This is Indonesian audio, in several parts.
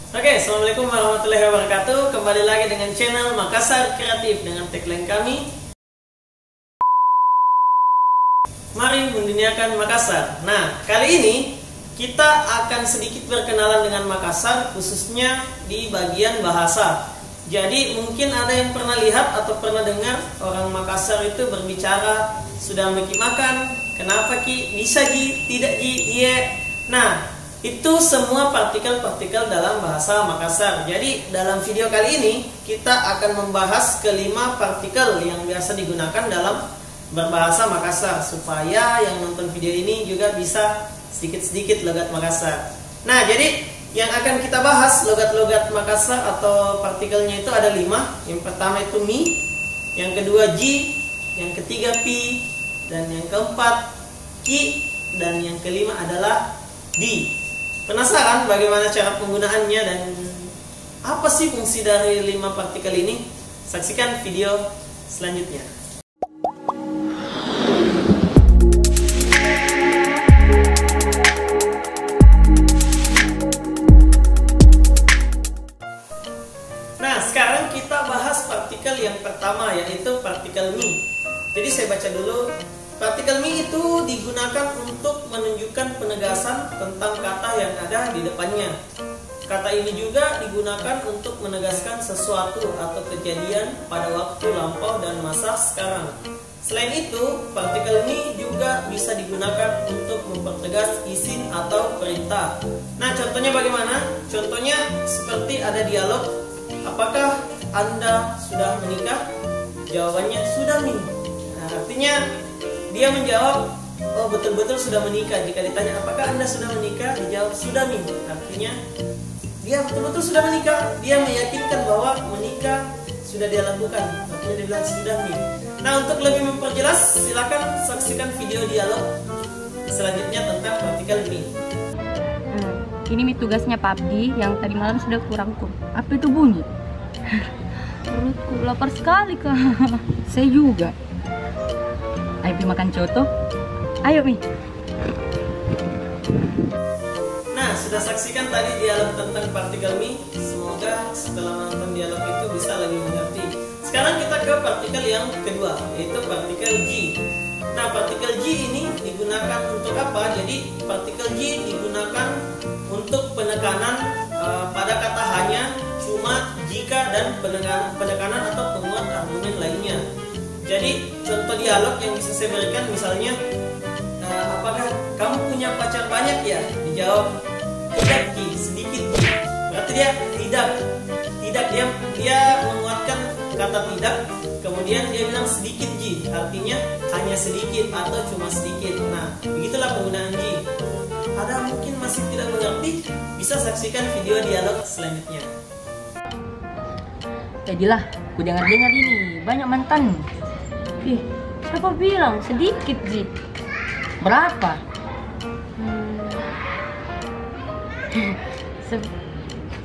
Oke, assalamualaikum warahmatullahi wabarakatuh. Kembali lagi dengan channel Makassar Kreatif dengan tagline kami, mari menduniakan Makassar. Nah, kali ini kita akan sedikit berkenalan dengan Makassar, khususnya di bagian bahasa. Jadi mungkin ada yang pernah lihat atau pernah dengar orang Makassar itu berbicara, sudah makan, kenapa Ki, bisa Ji, tidak Ji, iya. Nah, itu semua partikel-partikel dalam bahasa Makassar. Jadi dalam video kali ini kita akan membahas kelima partikel yang biasa digunakan dalam berbahasa Makassar, supaya yang nonton video ini juga bisa sedikit-sedikit logat Makassar. Nah, jadi yang akan kita bahas logat-logat Makassar atau partikelnya itu ada 5. Yang pertama itu mi, yang kedua ji, yang ketiga pi, dan yang keempat ki, dan yang kelima adalah di. Penasaran bagaimana cara penggunaannya dan apa sih fungsi dari 5 partikel ini? Saksikan video selanjutnya. Nah, sekarang kita bahas partikel yang pertama, yaitu partikel mi. Jadi saya baca dulu. Partikel mi itu digunakan untuk menunjukkan penegasan tentang kata yang ada di depannya. Kata ini juga digunakan untuk menegaskan sesuatu atau kejadian pada waktu lampau dan masa sekarang. Selain itu, partikel mi juga bisa digunakan untuk mempertegas isim atau perintah. Nah, contohnya bagaimana? Contohnya seperti ada dialog, apakah Anda sudah menikah? Jawabannya sudah mi. Nah, artinya dia menjawab, oh betul-betul sudah menikah. Jika ditanya apakah Anda sudah menikah, dijawab sudah nih. Artinya dia betul-betul sudah menikah. Dia meyakinkan bahwa menikah sudah dia lakukan. Artinya dia bilang sudah nih. Nah, untuk lebih memperjelas, silakan saksikan video dialog selanjutnya tentang partikel mi. Ini tugasnya Pak Abdi yang tadi malam sudah kurangkum. Apa itu bunyi? Perutku lapar sekali Kak. Saya juga. Ayo Pi makan coto. Ayo Mi. Nah, sudah saksikan tadi dialog tentang partikel mi. Semoga setelah menonton dialog itu bisa lebih mengerti. Sekarang kita ke partikel yang kedua, yaitu partikel J. Nah, partikel J ini digunakan untuk apa? Jadi partikel J digunakan untuk penekanan pada kata hanya, cuma, jika, dan penekanan atau penguat argumen lainnya. Jadi contoh dialog yang bisa saya berikan misalnya, apakah kamu punya pacar banyak ya? Dijawab tidak Ji, sedikit Ji. Berarti dia tidak dia menguatkan kata tidak, kemudian dia bilang sedikit Ji, artinya hanya sedikit atau cuma sedikit. Nah, begitulah penggunaan Ji. Ada mungkin masih tidak mengerti, bisa saksikan video dialog selanjutnya. Jadilah, ku dengar-dengar ini banyak mantan. Ih, siapa bilang sedikit Ji? Berapa?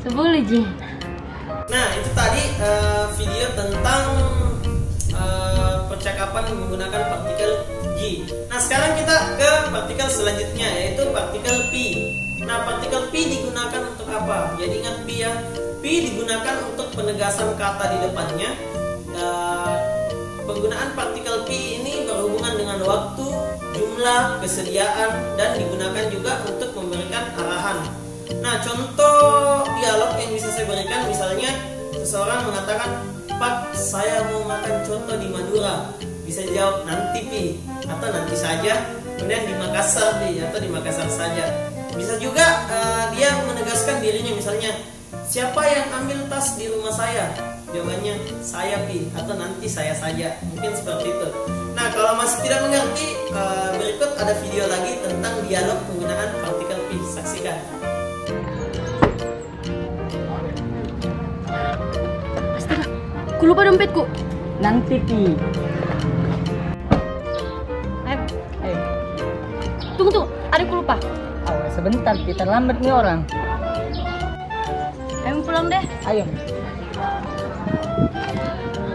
Sepuluh Ji. Nah, itu tadi video tentang percakapan menggunakan partikel J. Nah, sekarang kita ke partikel selanjutnya, yaitu partikel Pi. Nah, partikel Pi digunakan untuk apa? Jadi ingat Pi ya. Pi digunakan untuk penegasan kata di depannya. Penggunaan partikel Pi ini berhubungan dengan waktu, jumlah, kesediaan, dan digunakan juga untuk memberikan arahan. Nah, contoh dialog yang bisa saya berikan, misalnya seseorang mengatakan, Pak, saya mau makan coto di Madura. Bisa jawab nanti Pi, atau nanti saja. Kemudian di Makassar Pi, atau di Makassar saja. Bisa juga dia menegaskan dirinya, misalnya, siapa yang ambil tas di rumah saya? Jawabannya saya Pi, atau nanti saya saja. Mungkin seperti itu. Nah, kalau masih tidak mengerti, berikut ada video lagi tentang dialog penggunaan partikel Pi. Saksikan. Astaga, ku lupa dompetku. Nanti Pi. Ayo. Tunggu, ada ku lupa. Awas sebentar, kita terlambat nih orang. Ayo pulang deh. Ayo.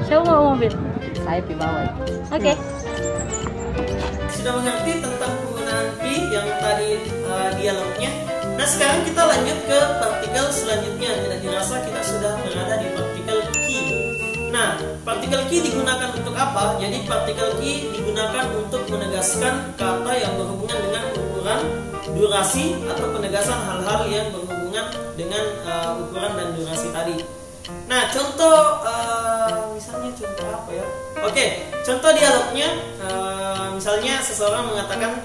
Siapa mau mobil? Saya Pi bawa. Oke. Sudah mengerti tentang penggunaan Pi yang tadi dialognya? Nah, sekarang kita lanjut ke partikel selanjutnya, partikel ki digunakan untuk apa? Jadi partikel ki digunakan untuk menegaskan kata yang berhubungan dengan ukuran, durasi, atau penegasan hal-hal yang berhubungan dengan ukuran dan durasi tadi. Nah, contoh misalnya contoh apa ya? Oke, contoh dialognya misalnya seseorang mengatakan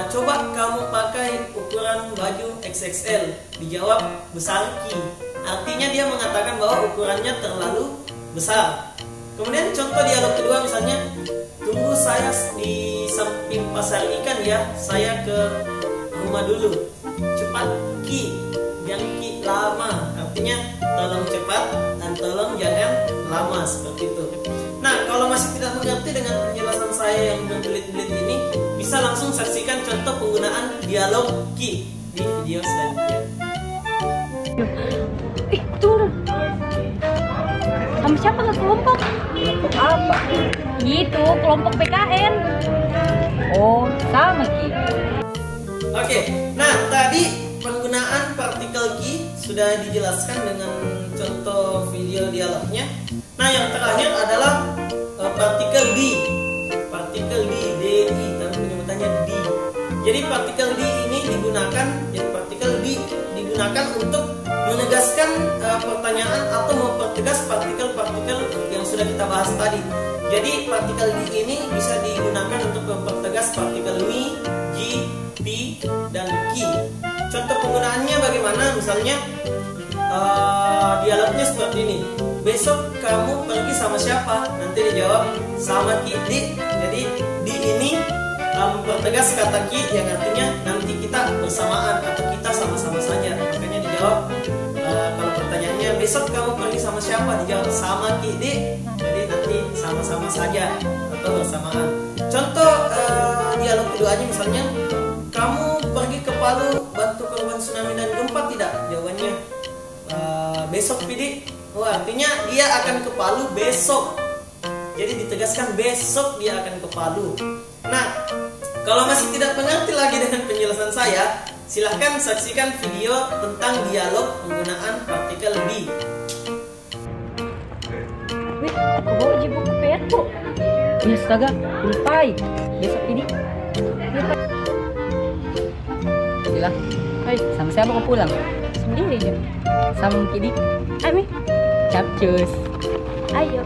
coba kamu pakai ukuran baju XXL. Dijawab besar ki. Artinya dia mengatakan bahwa ukurannya terlalu besar. Kemudian contoh dialog kedua misalnya, tunggu saya di samping pasar ikan ya, saya ke rumah dulu. Cepat ki, jangan ki lama. Artinya tolong cepat dan tolong jangan lama, seperti itu. Nah, kalau masih tidak mengerti dengan penjelasan saya yang berbelit-belit ini, bisa langsung saksikan contoh penggunaan dialog ki di video selanjutnya. Tunggu. Sama siapa ke kelompok? Kelompok apa? Gitu, kelompok PKN. Oh, sama Ki. Oke, nah tadi penggunaan partikel ki sudah dijelaskan dengan contoh video dialognya. Nah, yang terakhir adalah partikel di. Partikel di, tapi penyebutannya di. Jadi partikel di ini digunakan, digunakan untuk menegaskan pertanyaan atau mempertegas partikel-partikel yang sudah kita bahas tadi. Jadi partikel di ini bisa digunakan untuk mempertegas partikel mi, ji, pi, dan ki. Contoh penggunaannya bagaimana? Misalnya dialognya seperti ini. Besok kamu pergi sama siapa? Nanti dijawab sama ki. Jadi di ini mempertegas kata ki yang artinya nanti kita bersamaan atau kita sama-sama saja. Makanya dijawab kalau pertanyaannya besok kamu pergi sama siapa? Dijawab sama ki. Jadi nanti sama-sama saja atau bersamaan. Contoh dialog keduanya misalnya, kamu pergi ke Palu bantu korban tsunami dan gempa tidak? Jawabannya besok Pidi. Oh, artinya dia akan ke Palu besok. Jadi ditegaskan besok dia akan ke Palu. Nah, kalau masih tidak mengerti lagi dengan penjelasan saya, silahkan saksikan video tentang dialog penggunaan partikel di. Wih, aku bawa buku PR kok. Ya astaga, lupai. Besok ini. Gila. Hai, sama siapa kau pulang? Sendiri aja. Sama Kidi. Ayo, Mi. Capcus. Ayo.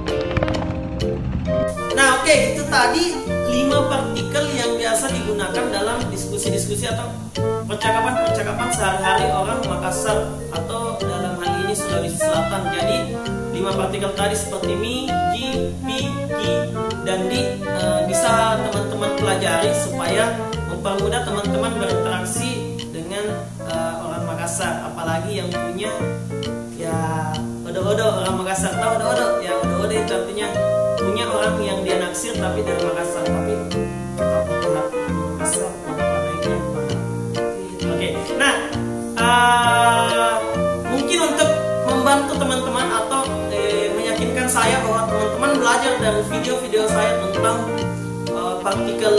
Nah, oke, itu tadi 5 partikel yang biasa digunakan dalam diskusi-diskusi atau percakapan-percakapan sehari-hari orang Makassar atau dalam hal ini Sulawesi Selatan. Jadi 5 partikel tadi seperti mi, ji, pi, ki, dan di bisa teman-teman pelajari supaya mempermudah teman-teman berinteraksi dengan orang Makassar, apalagi yang punya ya odo-odo. Orang Makassar tahu odo-odo? Ya, odo-odo itu artinya punya orang yang dia naksir tapi dari Makassar, tapi Makassar naiknya. Oke, nah mungkin untuk membantu teman-teman atau meyakinkan saya bahwa teman-teman belajar dari video-video saya tentang partikel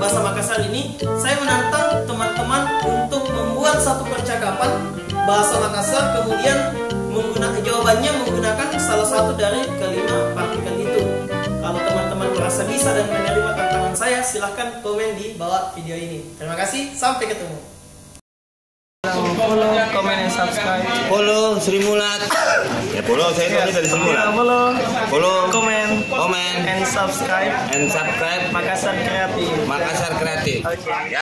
bahasa Makassar ini, saya menantang teman-teman untuk membuat satu percakapan bahasa Makassar, kemudian jawabannya menggunakan salah satu dari kelima partikel itu. Kalau teman-teman merasa bisa dan menerima tantangan saya, silahkan komen di bawah video ini. Terima kasih, sampai ketemu. Follow, komen, dan subscribe. Follow Sri Mulat. Ya follow, saya tahu dari Sri Mulat. Follow, komen, and subscribe. Makassar Kreatif. Oke. Ya.